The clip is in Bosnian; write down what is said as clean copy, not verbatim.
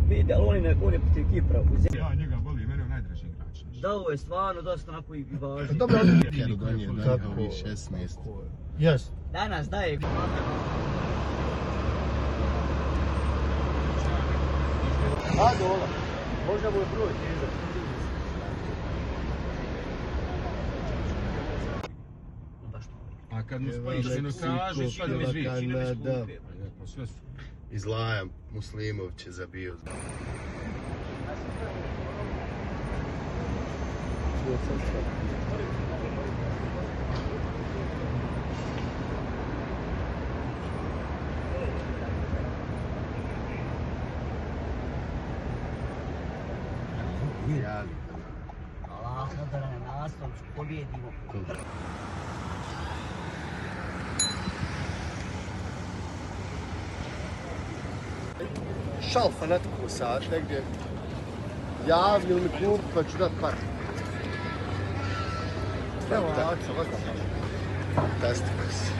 Vidi, ali on je protiv Kipra. Ja njega volim, meni je najdraži igrač. Da, ovo je stvarno dosta onako i važno. Dobro, Keru donije ovih 16. Jes. Danas daje... Ajde, Ola. Možda mu je broj težak. A kad mu spojiš minutažu, sad mi zviči. Sve su. Izlajam, Muslimović je zabio. Javi. Allah, da na nastavu pobjedimo. Šal fanatiku sad, negdje javni mi klub pa ću dat par. Evo, Aca, lako. Fantastikus.